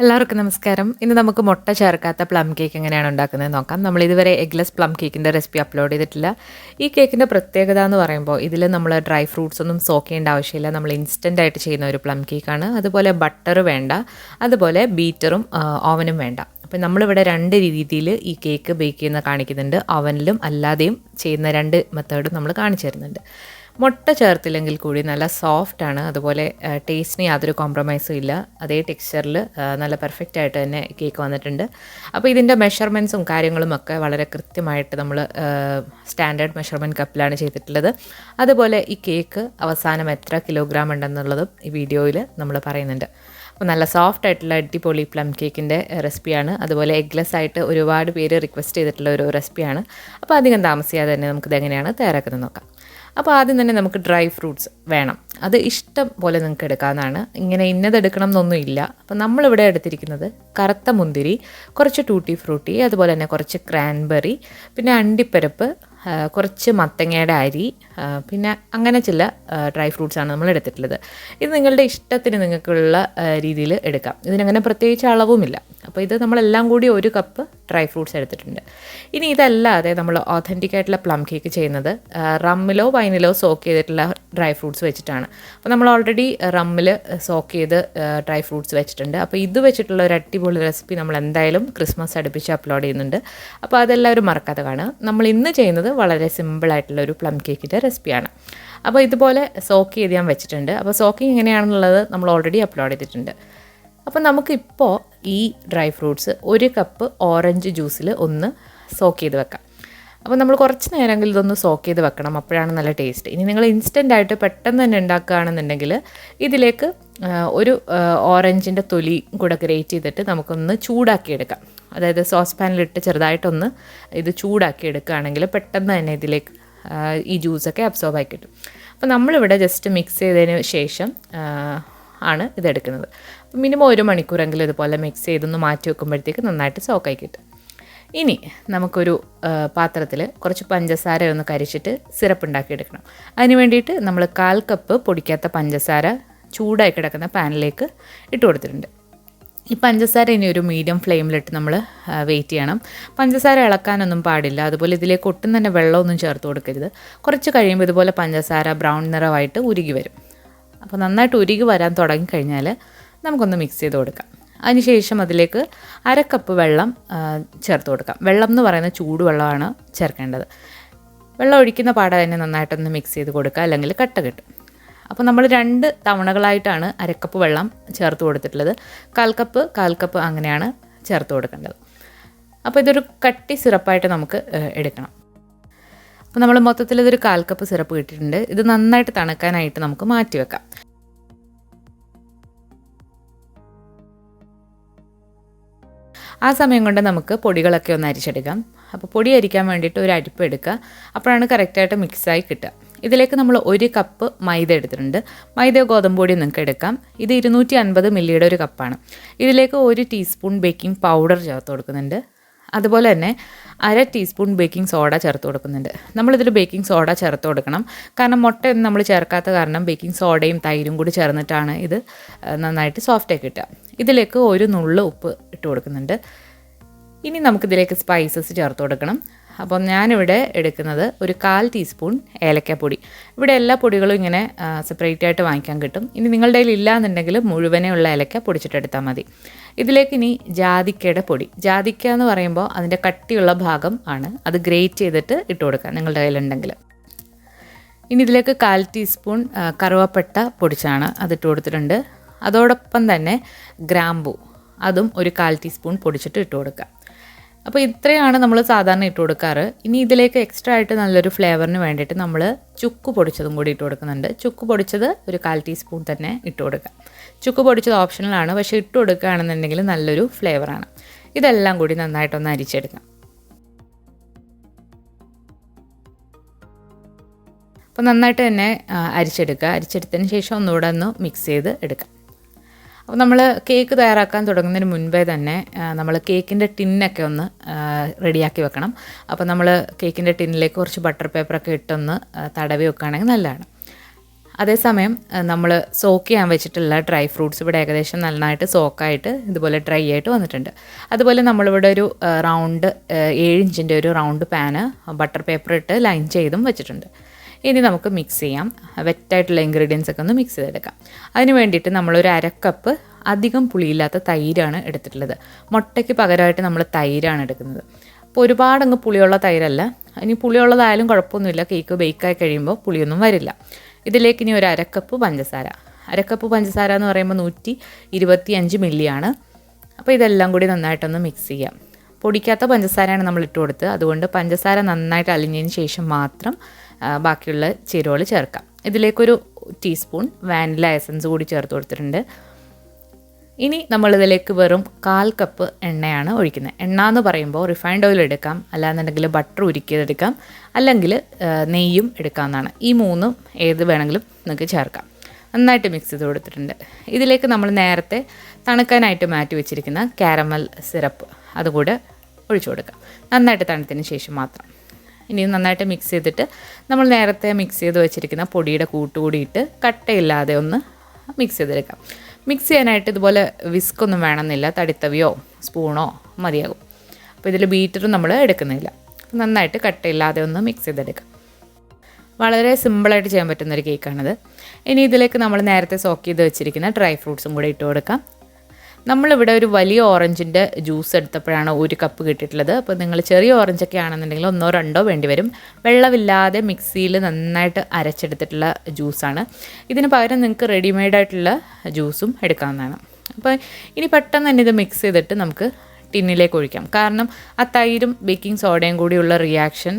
എല്ലാവർക്കും നമസ്കാരം. ഇന്ന് നമുക്ക് മുട്ട ചേർക്കാത്ത പ്ലം കേക്ക് എങ്ങനെയാണ് ഉണ്ടാക്കുന്നത് നോക്കാം. നമ്മൾ ഇതുവരെ എഗ്ലെസ് പ്ലം കേക്കിൻ്റെ റെസിപ്പി അപ്ലോഡ് ചെയ്തിട്ടില്ല. ഈ കേക്കിൻ്റെ പ്രത്യേകത എന്ന് പറയുമ്പോൾ ഇതിൽ നമ്മൾ ഡ്രൈ ഫ്രൂട്ട്സ് ഒന്നും സോക്ക് ചെയ്യേണ്ട ആവശ്യമില്ല. നമ്മൾ ഇൻസ്റ്റൻ്റ് ആയിട്ട് ചെയ്യുന്ന ഒരു പ്ലം കേക്കാണ്. അതുപോലെ ബട്ടർ വേണ്ട, അതുപോലെ ബീറ്ററും ഓവനും വേണ്ട. അപ്പോൾ നമ്മളിവിടെ രണ്ട് രീതിയിൽ ഈ കേക്ക് ബേക്ക് ചെയ്യുന്ന കാണിക്കുന്നുണ്ട്. ഓവനിലും അല്ലാതെയും ചെയ്യുന്ന രണ്ട് മെത്തേഡും നമ്മൾ കാണിച്ചു തരുന്നുണ്ട്. മുട്ട ചേർത്തില്ലെങ്കിൽ കൂടി നല്ല സോഫ്റ്റാണ്, അതുപോലെ ടേസ്റ്റിന് യാതൊരു കോംപ്രമൈസും ഇല്ല. അതേ ടെക്സ്ചറിൽ നല്ല പെർഫെക്റ്റ് ആയിട്ട് തന്നെ കേക്ക് വന്നിട്ടുണ്ട്. അപ്പോൾ ഇതിൻ്റെ മെഷർമെൻറ്റ്സും കാര്യങ്ങളുമൊക്കെ വളരെ കൃത്യമായിട്ട് നമ്മൾ സ്റ്റാൻഡേർഡ് മെഷർമെൻറ്റ് കപ്പിലാണ് ചെയ്തിട്ടുള്ളത്. അതുപോലെ ഈ കേക്ക് അവസാനം എത്ര കിലോഗ്രാം ഉണ്ടെന്നുള്ളതും ഈ വീഡിയോയിൽ നമ്മൾ പറയുന്നുണ്ട്. അപ്പോൾ നല്ല സോഫ്റ്റ് ആയിട്ടുള്ള അടിപൊളി പ്ലം കേക്കിൻ്റെ റെസിപ്പിയാണ്. അതുപോലെ എഗ്ലെസ് ആയിട്ട് ഒരുപാട് പേര് റിക്വസ്റ്റ് ചെയ്തിട്ടുള്ള ഒരു റെസിപ്പിയാണ്. അപ്പോൾ അധികം താമസിയാതെ തന്നെ നമുക്കിത് എങ്ങനെയാണ് തയ്യാറാക്കുന്നത് നോക്കാം. അപ്പോൾ ആദ്യം തന്നെ നമുക്ക് ഡ്രൈ ഫ്രൂട്ട്സ് വേണം. അത് ഇഷ്ടം പോലെ നിങ്ങൾക്ക് എടുക്കാവുന്നതാണ്. ഇങ്ങനെ ഇന്നതെടുക്കണം എന്നൊന്നും ഇല്ല. അപ്പോൾ നമ്മളിവിടെ എടുത്തിരിക്കുന്നത് കറുത്ത മുന്തിരി, കുറച്ച് ടൂട്ടി ഫ്രൂട്ടി, അതുപോലെ തന്നെ കുറച്ച് ക്രാൻബെറി, പിന്നെ അണ്ടിപ്പരിപ്പ്, കുറച്ച് മത്തങ്ങയുടെ അരി, പിന്നെ അങ്ങനെ ചില ഡ്രൈ ഫ്രൂട്ട്സാണ് നമ്മൾ എടുത്തിട്ടുള്ളത്. ഇത് നിങ്ങളുടെ ഇഷ്ടത്തിന് നിങ്ങൾക്കുള്ള രീതിയിൽ എടുക്കാം. ഇതിനങ്ങനെ പ്രത്യേകിച്ച് അളവുമില്ല. അപ്പോൾ ഇത് നമ്മളെല്ലാം കൂടി ഒരു കപ്പ് ഡ്രൈ ഫ്രൂട്ട്സ് എടുത്തിട്ടുണ്ട്. ഇനി ഇതല്ലാതെ നമ്മൾ ഓഥൻറ്റിക് ആയിട്ടുള്ള പ്ലം കേക്ക് ചെയ്യുന്നത് റമ്മിലോ വൈനിലോ സോക്ക് ചെയ്തിട്ടുള്ള ഡ്രൈ ഫ്രൂട്ട്സ് വെച്ചിട്ടാണ്. അപ്പോൾ നമ്മൾ ഓൾറെഡി റമ്മിൽ സോക്ക് ചെയ്ത് ഡ്രൈ ഫ്രൂട്ട്സ് വെച്ചിട്ടുണ്ട്. അപ്പോൾ ഇത് വെച്ചിട്ടുള്ള ഒരു അടിപൊളി റെസിപ്പി നമ്മൾ എന്തായാലും ക്രിസ്മസ് അടുപ്പിച്ച് അപ്ലോഡ് ചെയ്യുന്നുണ്ട്. അപ്പോൾ അതെല്ലാവരും മറക്കാതെ കാണുക. നമ്മൾ ഇന്ന് ചെയ്യുന്നത് വളരെ സിമ്പിളായിട്ടുള്ള ഒരു പ്ലം കേക്കിൻ്റെ റെസിപ്പിയാണ്. അപ്പോൾ ഇതുപോലെ സോക്ക് ചെയ്ത് ഞാൻ വെച്ചിട്ടുണ്ട്. അപ്പോൾ സോക്കിങ് എങ്ങനെയാണെന്നുള്ളത് നമ്മൾ ഓൾറെഡി അപ്ലോഡ് ചെയ്തിട്ടുണ്ട്. അപ്പോൾ നമുക്കിപ്പോൾ ഈ ഡ്രൈ ഫ്രൂട്ട്സ് ഒരു കപ്പ് ഓറഞ്ച് ജ്യൂസിൽ ഒന്ന് സോക്ക് ചെയ്ത് വെക്കാം. അപ്പോൾ നമ്മൾ കുറച്ച് നേരമെങ്കിലും ഇതൊന്ന് സോക്ക് ചെയ്ത് വെക്കണം, അപ്പോഴാണ് നല്ല ടേസ്റ്റ്. ഇനി നിങ്ങൾ ഇൻസ്റ്റൻ്റ് ആയിട്ട് പെട്ടെന്ന് തന്നെ ഉണ്ടാക്കുകയാണെന്നുണ്ടെങ്കിൽ ഇതിലേക്ക് ഒരു ഓറഞ്ചിൻ്റെ തൊലി കൂടെ ഗ്രേറ്റ് ചെയ്തിട്ട് നമുക്കൊന്ന് ചൂടാക്കിയെടുക്കാം. അതായത് സോസ് പാനിലിട്ട് ചെറുതായിട്ടൊന്ന് ഇത് ചൂടാക്കി എടുക്കുകയാണെങ്കിൽ പെട്ടെന്ന് തന്നെ ഇതിലേക്ക് ഈ ജ്യൂസൊക്കെ അബ്സോർബ് ആയി കിട്ടും. അപ്പോൾ നമ്മളിവിടെ ജസ്റ്റ് മിക്സ് ചെയ്തതിന് ശേഷം ആണ് ഇതെടുക്കുന്നത്. അപ്പോൾ മിനിമം 1 മണിക്കൂറെങ്കിലും ഇതുപോലെ മിക്സ് ചെയ്തൊന്ന് മാറ്റി വെക്കുമ്പോഴത്തേക്ക് നന്നായിട്ട് സോക്കായി കിട്ടും. ഇനി നമുക്കൊരു പാത്രത്തിൽ കുറച്ച് പഞ്ചസാര ഒന്ന് കരിച്ചിട്ട് സിറപ്പ് ഉണ്ടാക്കിയെടുക്കണം. അതിന് വേണ്ടിയിട്ട് നമ്മൾ 1/4 കപ്പ് പൊടിക്കാത്ത പഞ്ചസാര ചൂടായി കിടക്കുന്ന പാനിലേക്ക് ഇട്ട് കൊടുത്തിട്ടുണ്ട്. ഈ പഞ്ചസാര ഇനി ഒരു മീഡിയം ഫ്ലെയിമിലിട്ട് നമ്മൾ വെയിറ്റ് ചെയ്യണം. പഞ്ചസാര ഇളക്കാനൊന്നും പാടില്ല. അതുപോലെ ഇതിലേക്ക് ഒട്ടും തന്നെ വെള്ളമൊന്നും ചേർത്ത് കൊടുക്കരുത്. കുറച്ച് കഴിയുമ്പോൾ ഇതുപോലെ പഞ്ചസാര ബ്രൗൺ നിറമായിട്ട് ഉരുകി വരും. അപ്പോൾ നന്നായിട്ട് ഉരുകി വരാൻ തുടങ്ങിക്കഴിഞ്ഞാൽ നമുക്കൊന്ന് മിക്സ് ചെയ്ത് കൊടുക്കാം. അതിനുശേഷം അതിലേക്ക് 1/2 കപ്പ് വെള്ളം ചേർത്ത് കൊടുക്കാം. വെള്ളം എന്ന് പറയുന്നത് ചൂടുവെള്ളമാണ് ചേർക്കേണ്ടത്. വെള്ളം ഒഴിക്കുന്ന പാടെ തന്നെ നന്നായിട്ടൊന്ന് മിക്സ് ചെയ്ത് കൊടുക്കുക, അല്ലെങ്കിൽ കട്ട കിട്ടും. അപ്പോൾ നമ്മൾ 2 തവണകളായിട്ടാണ് 1/2 കപ്പ് വെള്ളം ചേർത്ത് കൊടുത്തിട്ടുള്ളത്. 1/4 കപ്പ് അങ്ങനെയാണ് ചേർത്ത് കൊടുക്കേണ്ടത്. അപ്പോൾ ഇതൊരു കട്ടി സിറപ്പായിട്ട് നമുക്ക് എടുക്കണം. അപ്പോൾ നമ്മൾ മൊത്തത്തിൽ ഇതൊരു 1/4 കപ്പ് സിറപ്പ് കിട്ടിയിട്ടുണ്ട്. ഇത് നന്നായിട്ട് തണുക്കാനായിട്ട് നമുക്ക് മാറ്റി വെക്കാം. ആ സമയം കൊണ്ട് നമുക്ക് പൊടികളൊക്കെ ഒന്ന് അരിച്ചെടുക്കാം. അപ്പോൾ പൊടി അരിക്കാൻ വേണ്ടിയിട്ട് ഒരു അരിപ്പ് എടുക്കുക. അപ്പോഴാണ് കറക്റ്റായിട്ട് മിക്സായി കിട്ടുക. ഇതിലേക്ക് നമ്മൾ 1 കപ്പ് മൈദ എടുത്തിട്ടുണ്ട്. മൈദയോ ഗോതമ്പ് പൊടിയോ നിങ്ങൾക്ക് എടുക്കാം. ഇത് 250 മില്ലിയുടെ ഒരു കപ്പാണ്. ഇതിലേക്ക് 1 ടീസ്പൂൺ ബേക്കിംഗ് പൗഡർ ചേർത്ത് കൊടുക്കുന്നുണ്ട്. അതുപോലെ തന്നെ 1/2 ടീസ്പൂൺ ബേക്കിംഗ് സോഡ ചേർത്ത് കൊടുക്കുന്നുണ്ട്. നമ്മളിതിൽ ബേക്കിംഗ് സോഡ ചേർത്ത് കൊടുക്കണം. കാരണം മുട്ടയൊന്നും നമ്മൾ ചേർക്കാത്ത കാരണം ബേക്കിംഗ് സോഡയും തൈരും കൂടി ചേർന്നിട്ടാണ് ഇത് നന്നായിട്ട് സോഫ്റ്റായി കിട്ടുക. ഇതിലേക്ക് 1 നുള്ള് ഉപ്പ് ഇട്ട് കൊടുക്കുന്നുണ്ട്. ഇനി നമുക്കിതിലേക്ക് സ്പൈസസ് ചേർത്ത് കൊടുക്കണം. അപ്പോൾ ഞാനിവിടെ എടുക്കുന്നത് ഒരു 1/4 ടീസ്പൂൺ ഏലക്കപ്പൊടി. ഇവിടെ എല്ലാ പൊടികളും ഇങ്ങനെ സെപ്പറേറ്റ് ആയിട്ട് വാങ്ങിക്കാൻ കിട്ടും. ഇനി നിങ്ങളുടെ കയ്യിൽ ഇല്ല എന്നുണ്ടെങ്കിൽ മുഴുവനെയുള്ള ഏലക്ക പൊടിച്ചിട്ടെടുത്താൽ മതി. ഇതിലേക്ക് ഇനി ജാതിക്കയുടെ പൊടി. ജാതിക്ക എന്ന് പറയുമ്പോൾ അതിൻ്റെ കട്ടിയുള്ള ഭാഗം ആണ്. അത് ഗ്രേറ്റ് ചെയ്തിട്ട് ഇട്ട് കൊടുക്കുക നിങ്ങളുടെ കയ്യിലുണ്ടെങ്കിൽ. ഇനി ഇതിലേക്ക് 1/4 ടീസ്പൂൺ കറുവപ്പട്ട പൊടിച്ചാണ് അതിട്ട് കൊടുത്തിട്ടുണ്ട്. അതോടൊപ്പം തന്നെ ഗ്രാമ്പൂ, അതും ഒരു 1/4 ടീസ്പൂൺ പൊടിച്ചിട്ട് ഇട്ട് കൊടുക്കുക. അപ്പോൾ ഇത്രയാണ് നമ്മൾ സാധാരണ ഇട്ട് കൊടുക്കാറ്. ഇനി ഇതിലേക്ക് എക്സ്ട്രാ ആയിട്ട് നല്ലൊരു ഫ്ലേവറിന് വേണ്ടിയിട്ട് നമ്മൾ ചുക്ക് പൊടിച്ചതും കൂടി ഇട്ട് കൊടുക്കുന്നുണ്ട്. ചുക്ക് പൊടിച്ചത് ഒരു 1/4 ടീസ്പൂൺ തന്നെ ഇട്ട് കൊടുക്കുക. ചുക്ക് പൊടിച്ചത് ഓപ്ഷണലാണ്, പക്ഷേ ഇട്ട് കൊടുക്കുകയാണെന്നുണ്ടെങ്കിൽ നല്ലൊരു ഫ്ലേവറാണ്. ഇതെല്ലാം കൂടി നന്നായിട്ടൊന്ന് അരിച്ചെടുക്കാം. അപ്പോൾ നന്നായിട്ട് തന്നെ അരിച്ചെടുക്കുക. അരിച്ചെടുത്തതിന് ശേഷം ഒന്നുകൂടെ ഒന്ന് മിക്സ് ചെയ്ത് എടുക്കാം. അപ്പോൾ നമ്മൾ കേക്ക് തയ്യാറാക്കാൻ തുടങ്ങുന്നതിന് മുൻപേ തന്നെ നമ്മൾ കേക്കിൻ്റെ ടിന്നൊക്കെ ഒന്ന് റെഡിയാക്കി വെക്കണം. അപ്പോൾ നമ്മൾ കേക്കിൻ്റെ ടിന്നിലേക്ക് കുറച്ച് ബട്ടർ പേപ്പറൊക്കെ ഇട്ടൊന്ന് തടവി വെക്കുകയാണെങ്കിൽ നല്ലതാണ്. അതേസമയം നമ്മൾ സോക്ക് ചെയ്യാൻ വെച്ചിട്ടുള്ള ഡ്രൈ ഫ്രൂട്ട്സ് ഇവിടെ ഏകദേശം നന്നായിട്ട് സോക്കായിട്ട് ഇതുപോലെ ഡ്രൈ ആയിട്ട് വന്നിട്ടുണ്ട്. അതുപോലെ നമ്മളിവിടെ ഒരു റൗണ്ട് 7 ഇഞ്ചിൻ്റെ ഒരു റൗണ്ട് പാന് ബട്ടർ പേപ്പർ ഇട്ട് ലൈൻ ചെയ്തും വെച്ചിട്ടുണ്ട്. ഇനി നമുക്ക് മിക്സ് ചെയ്യാം. വെറ്റായിട്ടുള്ള ഇൻഗ്രീഡിയൻസ് ഒക്കെ ഒന്ന് മിക്സ് ചെയ്തെടുക്കാം. അതിന് വേണ്ടിയിട്ട് നമ്മളൊരു 1/2 കപ്പ് അധികം പുളിയില്ലാത്ത തൈരാണ് എടുത്തിട്ടുള്ളത്. മുട്ടയ്ക്ക് പകരമായിട്ട് നമ്മൾ തൈരാണ് എടുക്കുന്നത്. അപ്പോൾ ഒരുപാടങ്ങ് പുളിയുള്ള തൈരല്ല. ഇനി പുളിയുള്ളതായാലും കുഴപ്പമൊന്നുമില്ല, കേക്ക് ബേക്കായി കഴിയുമ്പോൾ പുളിയൊന്നും വരില്ല. ഇതിലേക്ക് ഇനി ഒരു 1/2 കപ്പ് പഞ്ചസാര. 1/2 കപ്പ് പഞ്ചസാര എന്ന് പറയുമ്പോൾ 125 മില്ലിയാണ്. അപ്പോൾ ഇതെല്ലാം കൂടി നന്നായിട്ടൊന്ന് മിക്സ് ചെയ്യാം. പൊടിക്കാത്ത പഞ്ചസാരയാണ് നമ്മൾ ഇട്ട് കൊടുത്തത്. അതുകൊണ്ട് പഞ്ചസാര നന്നായിട്ട് അലിഞ്ഞതിന് ശേഷം മാത്രം ബാക്കിയുള്ള ചേരുവകൾ ചേർക്കാം. ഇതിലേക്കൊരു ടീസ്പൂൺ വാനില എസൻസ് കൂടി ചേർത്ത് കൊടുത്തിട്ടുണ്ട്. ഇനി നമ്മളിതിലേക്ക് വെറും 1/4 കപ്പ് എണ്ണയാണ് ഒഴിക്കുന്നത്. എണ്ണ എന്ന് പറയുമ്പോൾ റിഫൈൻഡ് ഓയിൽ എടുക്കാം, അല്ലാന്നുണ്ടെങ്കിൽ ബട്ടർ ഉരുക്കിയതെടുക്കാം, അല്ലെങ്കിൽ നെയ്യും എടുക്കാവുന്നതാണ്. ഈ മൂന്നും ഏത് വേണമെങ്കിലും നിങ്ങൾക്ക് ചേർക്കാം. നന്നായിട്ട് മിക്സ് ചെയ്ത് കൊടുത്തിട്ടുണ്ട്. ഇതിലേക്ക് നമ്മൾ നേരത്തെ തണുക്കാനായിട്ട് മാറ്റി വെച്ചിരിക്കുന്ന കാരമൽ സിറപ്പ് അതുകൂടെ ഒഴിച്ചു കൊടുക്കാം. നന്നായിട്ട് തണുത്തതിന് ശേഷം മാത്രം. ഇനി നന്നായിട്ട് മിക്സ് ചെയ്തിട്ട് നമ്മൾ നേരത്തെ മിക്സ് ചെയ്ത് വെച്ചിരിക്കുന്ന പൊടിയുടെ കൂട്ടുകൂടിയിട്ട് കട്ടയില്ലാതെ ഒന്ന് മിക്സ് ചെയ്തെടുക്കാം. മിക്സ് ചെയ്യാനായിട്ട് ഇതുപോലെ വിസ്കൊന്നും വേണമെന്നില്ല, തടിത്തവിയോ സ്പൂണോ മതിയാകും. അപ്പോൾ ഇതിൽ ബീറ്ററും നമ്മൾ എടുക്കുന്നില്ല. നന്നായിട്ട് കട്ടയില്ലാതെ ഒന്ന് മിക്സ് ചെയ്തെടുക്കാം. വളരെ സിമ്പിളായിട്ട് ചെയ്യാൻ പറ്റുന്നൊരു കേക്കാണിത്. ഇനി ഇതിലേക്ക് നമ്മൾ നേരത്തെ സോക്ക് ചെയ്ത് വെച്ചിരിക്കുന്ന ഡ്രൈ ഫ്രൂട്ട്സും കൂടെ ഇട്ട് കൊടുക്കാം. നമ്മളിവിടെ ഒരു വലിയ ഓറഞ്ചിൻ്റെ ജ്യൂസ് എടുത്തപ്പോഴാണ് 1 കപ്പ് കിട്ടിയിട്ടുള്ളത്. അപ്പോൾ നിങ്ങൾ ചെറിയ ഓറഞ്ചൊക്കെ ആണെന്നുണ്ടെങ്കിൽ 1 or 2 വേണ്ടി വരും. വെള്ളമില്ലാതെ മിക്സിയിൽ നന്നായിട്ട് അരച്ചെടുത്തിട്ടുള്ള ജ്യൂസാണ്. ഇതിന് പകരം നിങ്ങൾക്ക് റെഡിമെയ്ഡായിട്ടുള്ള ജ്യൂസും എടുക്കാവുന്നതാണ്. അപ്പോൾ ഇനി പെട്ടെന്ന് തന്നെ ഇത് മിക്സ് ചെയ്തിട്ട് നമുക്ക് ടിന്നിലേക്ക് ഒഴിക്കാം. കാരണം ആ തൈരും ബേക്കിംഗ് സോഡയും കൂടിയുള്ള റിയാക്ഷൻ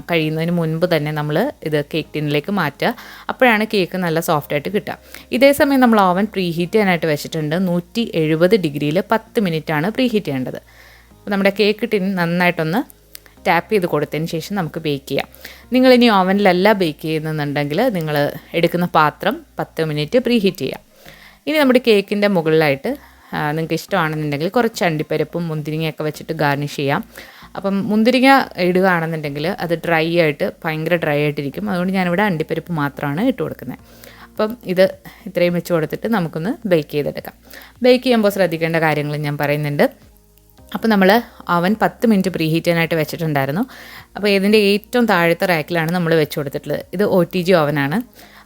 കഴിയുന്നതിന് മുൻപ് തന്നെ നമ്മൾ ഇത് കേക്ക് ടിന്നിലേക്ക് മാറ്റുക. അപ്പോഴാണ് കേക്ക് നല്ല സോഫ്റ്റായിട്ട് കിട്ടുക. ഇതേ സമയം നമ്മൾ ഓവൻ പ്രീ ഹീറ്റ് ചെയ്യാനായിട്ട് വെച്ചിട്ടുണ്ട്. 170 ഡിഗ്രിയിൽ 10 മിനിറ്റാണ് പ്രീ ഹീറ്റ് ചെയ്യേണ്ടത്. അപ്പോൾ നമ്മുടെ കേക്ക് ടിൻ നന്നായിട്ടൊന്ന് ടാപ്പ് ചെയ്ത് കൊടുത്തതിന് ശേഷം നമുക്ക് ബേക്ക് ചെയ്യാം. നിങ്ങളിനി ഓവനിലല്ല ബേക്ക് ചെയ്യുന്നുണ്ടെങ്കിൽ നിങ്ങൾ എടുക്കുന്ന പാത്രം 10 മിനിറ്റ് പ്രീ ഹീറ്റ് ചെയ്യാം. ഇനി നമ്മുടെ കേക്കിൻ്റെ മുകളിലായിട്ട് നിങ്ങൾക്ക് ഇഷ്ടമാണെന്നുണ്ടെങ്കിൽ കുറച്ച് അണ്ടിപ്പരിപ്പും മുന്തിരിങ്ങയൊക്കെ വെച്ചിട്ട് ഗാർണിഷ് ചെയ്യാം. അപ്പം മുന്തിരിങ്ങ ഇടുകയാണെന്നുണ്ടെങ്കിൽ അത് ഡ്രൈ ആയിട്ട് ഭയങ്കര ഡ്രൈ ആയിട്ടിരിക്കും. അതുകൊണ്ട് ഞാനിവിടെ അണ്ടിപ്പരിപ്പ് മാത്രമാണ് ഇട്ട് കൊടുക്കുന്നത്. അപ്പം ഇത് ഇത്രയും വെച്ച് കൊടുത്തിട്ട് നമുക്കൊന്ന് ബേക്ക് ചെയ്തെടുക്കാം. ബേക്ക് ചെയ്യുമ്പോൾ ശ്രദ്ധിക്കേണ്ട കാര്യങ്ങൾ ഞാൻ പറയുന്നുണ്ട്. അപ്പോൾ നമ്മൾ അവൻ 10 മിനിറ്റ് പ്രീ ഹീറ്റ് ചെയ്യാനായിട്ട് വെച്ചിട്ടുണ്ടായിരുന്നു. അപ്പോൾ ഇതിൻ്റെ ഏറ്റവും താഴത്തെ റാക്കിലാണ് നമ്മൾ വെച്ച് കൊടുത്തിട്ടുള്ളത്. ഇത് OTG ഓവനാണ്.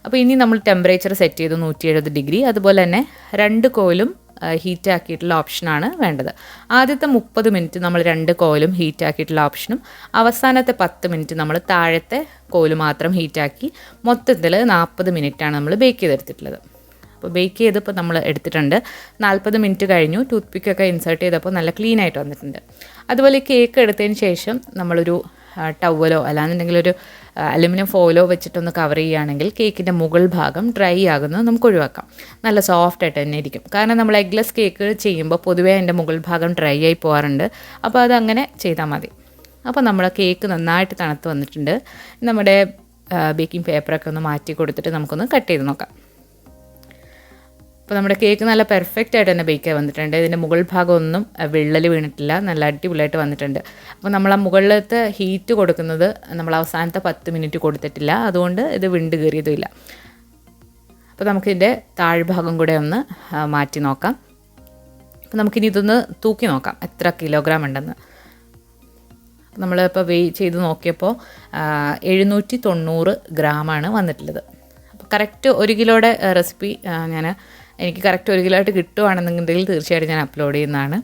അപ്പോൾ ഇനി നമ്മൾ ടെമ്പറേച്ചർ സെറ്റ് ചെയ്ത് 170 ഡിഗ്രി. അതുപോലെ തന്നെ 2 കോയിലും ഹീറ്റ് ആക്കിയിട്ടുള്ള ഓപ്ഷനാണ് വേണ്ടത്. ആദ്യത്തെ 30 മിനിറ്റ് നമ്മൾ 2 കോയിലും ഹീറ്റ് ആക്കിയിട്ടുള്ള ഓപ്ഷനും അവസാനത്തെ 10 മിനിറ്റ് നമ്മൾ താഴത്തെ കോയിൽ മാത്രം ഹീറ്റാക്കി മൊത്തത്തിൽ 40 മിനിറ്റാണ് നമ്മൾ ബേക്ക് ചെയ്തെടുത്തിട്ടുള്ളത്. അപ്പോൾ ബേക്ക് ചെയ്തപ്പോൾ നമ്മൾ എടുത്തിട്ടുണ്ട്. 40 മിനിറ്റ് കഴിഞ്ഞു. ടൂത്ത് പിക്കൊക്കെ ഇൻസേർട്ട് ചെയ്തപ്പോൾ നല്ല ക്ലീൻ ആയിട്ട് വന്നിട്ടുണ്ട്. അതുപോലെ കേക്ക് എടുത്തതിന് ശേഷം നമ്മളൊരു ടവലോ അല്ലാന്നുണ്ടെങ്കിൽ ഒരു അലുമിനിയം ഫോയിലോ വെച്ചിട്ടൊന്ന് കവർ ചെയ്യുകയാണെങ്കിൽ കേക്കിൻ്റെ മുകൾ ഭാഗം ഡ്രൈ ആകുന്നത് നമുക്ക് ഒഴിവാക്കാം. നല്ല സോഫ്റ്റായിട്ട് തന്നെ ഇരിക്കും. കാരണം നമ്മൾ എഗ്ലെസ് കേക്ക് ചെയ്യുമ്പോൾ പൊതുവേ അതിൻ്റെ മുകൾ ഭാഗം ഡ്രൈ ആയി പോകാറുണ്ട്. അപ്പോൾ അതങ്ങനെ ചെയ്താൽ മതി. അപ്പോൾ നമ്മുടെ കേക്ക് നന്നായിട്ട് തണുത്ത് വന്നിട്ടുണ്ട്. നമ്മുടെ ബേക്കിംഗ് പേപ്പറൊക്കെ ഒന്ന് മാറ്റി കൊടുത്തിട്ട് നമുക്കൊന്ന് കട്ട് ചെയ്ത് നോക്കാം. അപ്പോൾ നമ്മുടെ കേക്ക് നല്ല പെർഫെക്റ്റ് ആയിട്ട് തന്നെ ബേക്കായി വന്നിട്ടുണ്ട്. ഇതിൻ്റെ മുകൾ ഭാഗം ഒന്നും വിള്ളൽ വീണിട്ടില്ല, നല്ല അടിപൊളിയായിട്ട് വന്നിട്ടുണ്ട്. അപ്പോൾ നമ്മൾ ആ മുകളിലത്തെ ഹീറ്റ് കൊടുക്കുന്നത് നമ്മൾ അവസാനത്തെ 10 മിനിറ്റ് കൊടുത്തിട്ടില്ല, അതുകൊണ്ട് ഇത് വിണ്ട് കയറിയതുമില്ല. അപ്പോൾ നമുക്കിതിൻ്റെ താഴ്ഭാഗം കൂടെ ഒന്ന് മാറ്റി നോക്കാം. അപ്പോൾ നമുക്കിനി ഇതൊന്ന് തൂക്കി നോക്കാം എത്ര കിലോഗ്രാം ഉണ്ടെന്ന്. നമ്മളിപ്പോൾ ചെയ്ത് നോക്കിയപ്പോൾ 790 ഗ്രാമാണ് വന്നിട്ടുള്ളത്. അപ്പോൾ കറക്റ്റ് 1 കിലോയുടെ റെസിപ്പി എനിക്ക് കറക്റ്റ് 1 കിലോ ആയിട്ട് കിട്ടുവാണെന്നുണ്ടെങ്കിൽ തീർച്ചയായിട്ടും ഞാൻ അപ്ലോഡ് ചെയ്യുന്നതാണ്.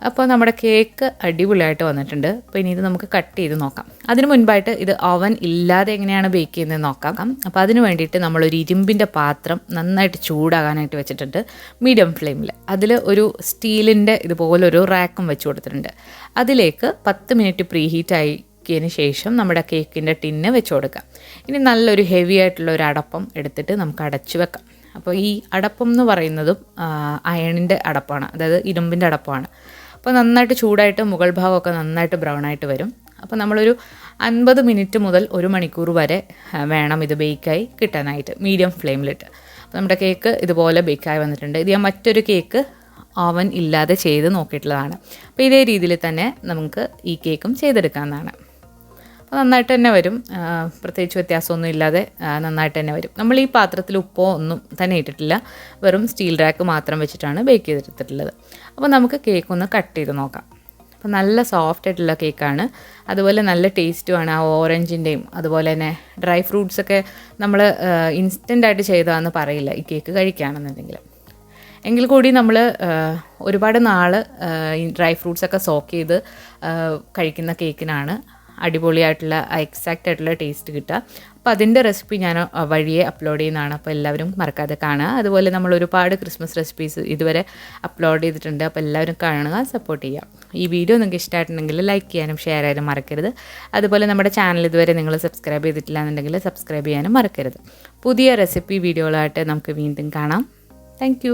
അപ്പോൾ നമ്മുടെ കേക്ക് അടിപൊളിയായിട്ട് വന്നിട്ടുണ്ട്. അപ്പോൾ ഇനി ഇത് നമുക്ക് കട്ട് ചെയ്ത് നോക്കാം. അതിന് മുൻപായിട്ട് ഇത് ഓവൻ ഇല്ലാതെ എങ്ങനെയാണ് ബേക്ക് ചെയ്യുന്നത് നോക്കാം. അപ്പോൾ അതിന് വേണ്ടിയിട്ട് നമ്മളൊരു ഇരുമ്പിൻ്റെ പാത്രം നന്നായിട്ട് ചൂടാകാനായിട്ട് വെച്ചിട്ടുണ്ട് മീഡിയം ഫ്ലെയിമിൽ. അതിൽ ഒരു സ്റ്റീലിൻ്റെ ഇതുപോലൊരു റാക്കും വെച്ച് കൊടുത്തിട്ടുണ്ട്. അതിലേക്ക് 10 മിനിറ്റ് പ്രീ ഹീറ്റ് ആക്കിയതിന് ശേഷം നമ്മുടെ കേക്കിൻ്റെ ടിന്ന് വെച്ച് കൊടുക്കാം. ഇനി നല്ലൊരു ഹെവി ആയിട്ടുള്ള ഒരു അടപ്പം എടുത്തിട്ട് നമുക്ക് അടച്ചു വെക്കാം. അപ്പോൾ ഈ അടപ്പം എന്ന് പറയുന്നതും അയണിൻ്റെ അടപ്പാണ്, അതായത് ഇരുമ്പിൻ്റെ അടപ്പാണ്. അപ്പോൾ നന്നായിട്ട് ചൂടായിട്ട് മുകൾ ഭാഗമൊക്കെ നന്നായിട്ട് ബ്രൗൺ ആയിട്ട് വരും. അപ്പോൾ നമ്മളൊരു 50 മിനിറ്റ് മുതൽ 1 മണിക്കൂർ വരെ വേണം ഇത് ബേക്കായി കിട്ടാനായിട്ട് മീഡിയം ഫ്ലെയിമിലിട്ട്. അപ്പോൾ നമ്മുടെ കേക്ക് ഇതുപോലെ ബേക്കായി വന്നിട്ടുണ്ട്. ഇത് ഞാൻ മറ്റൊരു കേക്ക് ഓവൻ ഇല്ലാതെ ചെയ്ത് നോക്കിയിട്ടുള്ളതാണ്. അപ്പോൾ ഇതേ രീതിയിൽ തന്നെ നമുക്ക് ഈ കേക്കും ചെയ്തെടുക്കാവുന്നതാണ്. അപ്പോൾ നന്നായിട്ട് തന്നെ വരും. പ്രത്യേകിച്ച് വ്യത്യാസമൊന്നും ഇല്ലാതെ നന്നായിട്ട് തന്നെ വരും. നമ്മൾ ഈ പാത്രത്തിൽ ഉപ്പോ ഒന്നും തന്നെ ഇട്ടിട്ടില്ല, വെറും സ്റ്റീൽ റാക്ക് മാത്രം വെച്ചിട്ടാണ് ബേക്ക് ചെയ്തെടുത്തിട്ടുള്ളത്. അപ്പോൾ നമുക്ക് കേക്ക് ഒന്ന് കട്ട് ചെയ്ത് നോക്കാം. അപ്പോൾ നല്ല സോഫ്റ്റ് ആയിട്ടുള്ള കേക്കാണ്, അതുപോലെ നല്ല ടേസ്റ്റുമാണ്. ആ ഓറഞ്ചിൻ്റെയും അതുപോലെ തന്നെ ഡ്രൈ ഫ്രൂട്ട്സൊക്കെ നമ്മൾ ഇൻസ്റ്റൻ്റായിട്ട് ചെയ്തതാണെന്ന് പറയില്ല ഈ കേക്ക് കഴിക്കുകയാണെന്നുണ്ടെങ്കിൽ. എങ്കിൽ കൂടി നമ്മൾ ഒരുപാട് നാൾ ഈ ഡ്രൈ ഫ്രൂട്ട്സൊക്കെ സോക്ക് ചെയ്ത് കഴിക്കുന്ന കേക്കിനാണ് അടിപൊളിയായിട്ടുള്ള എക്സാക്റ്റ് ആയിട്ടുള്ള ടേസ്റ്റ് കിട്ടുക. അപ്പോൾ അതിൻ്റെ റെസിപ്പി ഞാൻ വഴിയെ അപ്ലോഡ് ചെയ്യുന്നതാണ്. അപ്പോൾ എല്ലാവരും മറക്കാതെ കാണുക. അതുപോലെ നമ്മൾ ഒരുപാട് ക്രിസ്മസ് റെസിപ്പീസ് ഇതുവരെ അപ്ലോഡ് ചെയ്തിട്ടുണ്ട്. അപ്പോൾ എല്ലാവരും കാണുക, സപ്പോർട്ട് ചെയ്യുക. ഈ വീഡിയോ നിങ്ങൾക്ക് ഇഷ്ടമായിട്ടുണ്ടെങ്കിൽ ലൈക്ക് ചെയ്യാനും ഷെയർ ചെയ്യാനും മറക്കരുത്. അതുപോലെ നമ്മുടെ ചാനൽ ഇതുവരെ നിങ്ങൾ സബ്സ്ക്രൈബ് ചെയ്തിട്ടില്ല എന്നുണ്ടെങ്കിൽ സബ്സ്ക്രൈബ് ചെയ്യാനും മറക്കരുത്. പുതിയ റെസിപ്പി വീഡിയോകളായിട്ട് നമുക്ക് വീണ്ടും കാണാം. താങ്ക്